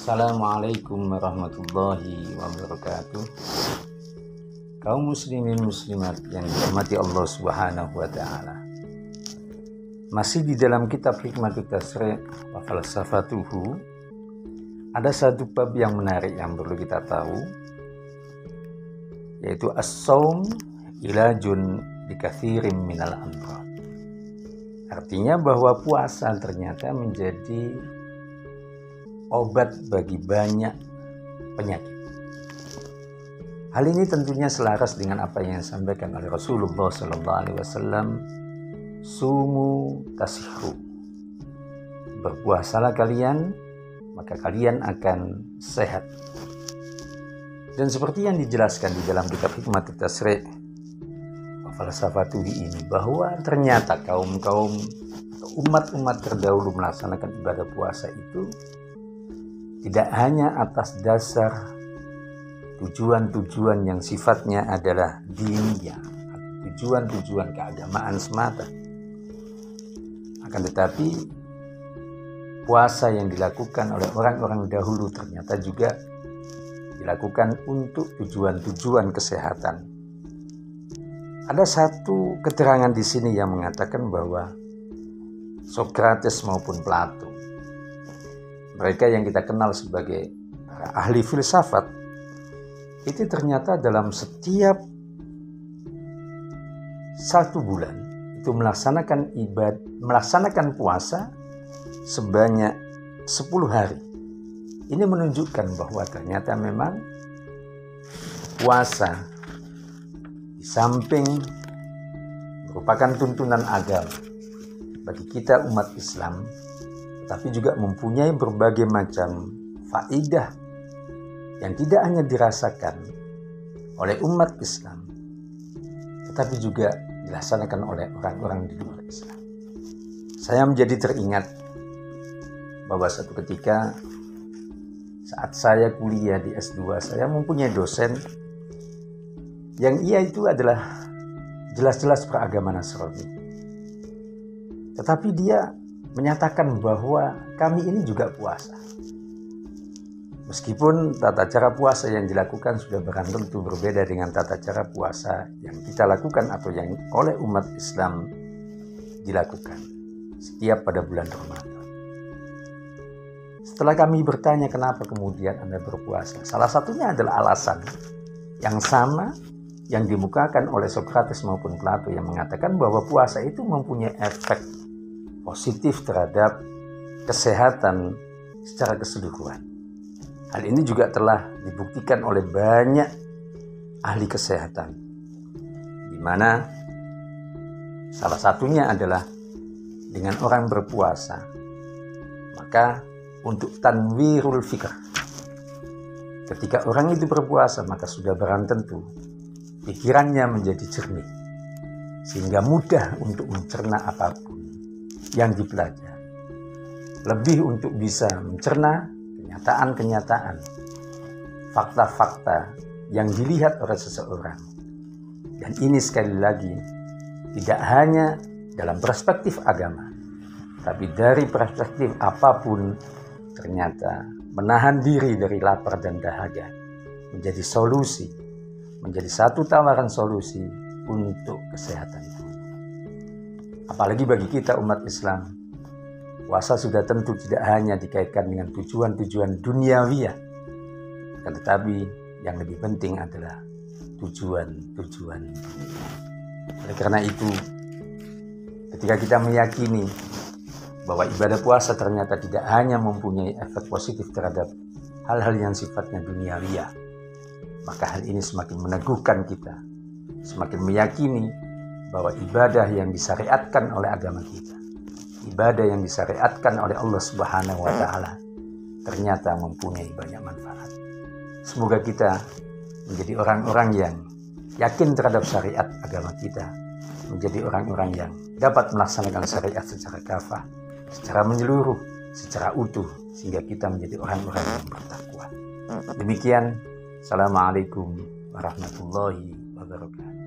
Assalamualaikum warahmatullahi wabarakatuh. Kaum muslimin muslimat yang dirahmati Allah Subhanahu wa taala. Masih di dalam kitab Hikmatut Tasri' wa Falsafatuhu, ada satu bab yang menarik yang perlu kita tahu, yaitu as-shaum ilajun bikatsirin minal amrad. Artinya bahwa puasa ternyata menjadi obat bagi banyak penyakit. Hal ini tentunya selaras dengan apa yang disampaikan oleh Rasulullah SAW. Sumu tasihru, berpuasalah kalian, maka kalian akan sehat. Dan seperti yang dijelaskan di dalam kitab Hikmatut Tasri' wa Falsafatuhu ini, bahwa ternyata kaum-kaum atau umat-umat terdahulu melaksanakan ibadah puasa itu tidak hanya atas dasar tujuan-tujuan yang sifatnya adalah diniyah, tujuan-tujuan keagamaan semata. Akan tetapi puasa yang dilakukan oleh orang-orang dahulu ternyata juga dilakukan untuk tujuan-tujuan kesehatan. Ada satu keterangan di sini yang mengatakan bahwa Sokrates maupun Plato, mereka yang kita kenal sebagai ahli filsafat, itu ternyata dalam setiap 1 bulan itu melaksanakan puasa sebanyak 10 hari. Ini menunjukkan bahwa ternyata memang puasa di samping merupakan tuntunan agama bagi kita umat Islam, tapi juga mempunyai berbagai macam faidah yang tidak hanya dirasakan oleh umat Islam, tetapi juga dilaksanakan oleh orang-orang di luar Islam. Saya menjadi teringat bahwa satu ketika saat saya kuliah di S2, saya mempunyai dosen yang ia itu adalah jelas-jelas beragama Nasrani. Tetapi dia menyatakan bahwa kami ini juga puasa. Meskipun tata cara puasa yang dilakukan sudah tentu berbeda dengan tata cara puasa yang kita lakukan atau yang oleh umat Islam dilakukan setiap pada bulan Ramadan. Setelah kami bertanya kenapa kemudian Anda berpuasa, salah satunya adalah alasan yang sama yang dimukakan oleh Sokrates maupun Plato yang mengatakan bahwa puasa itu mempunyai efek positif terhadap kesehatan secara keseluruhan. Hal ini juga telah dibuktikan oleh banyak ahli kesehatan, di mana salah satunya adalah dengan orang berpuasa, maka untuk tanwirul fikr, ketika orang itu berpuasa maka sudah barang tentu pikirannya menjadi jernih, sehingga mudah untuk mencerna apapun yang dipelajari, lebih untuk bisa mencerna kenyataan-kenyataan, fakta-fakta yang dilihat oleh seseorang. Dan ini sekali lagi tidak hanya dalam perspektif agama, tapi dari perspektif apapun, ternyata menahan diri dari lapar dan dahaga menjadi solusi, menjadi satu tawaran solusi untuk kesehatan tubuh. Apalagi bagi kita umat Islam, puasa sudah tentu tidak hanya dikaitkan dengan tujuan-tujuan duniawiyah, tetapi yang lebih penting adalah tujuan-tujuan dunia. Oleh karena itu, ketika kita meyakini bahwa ibadah puasa ternyata tidak hanya mempunyai efek positif terhadap hal-hal yang sifatnya duniawiyah, maka hal ini semakin meneguhkan kita, semakin meyakini bahwa ibadah yang disyariatkan oleh agama kita, ibadah yang disyariatkan oleh Allah Subhanahu wa taala ternyata mempunyai banyak manfaat. Semoga kita menjadi orang-orang yang yakin terhadap syariat agama kita, menjadi orang-orang yang dapat melaksanakan syariat secara kafah, secara menyeluruh, secara utuh, sehingga kita menjadi orang-orang yang bertakwa. Demikian, Assalamualaikum warahmatullahi wabarakatuh.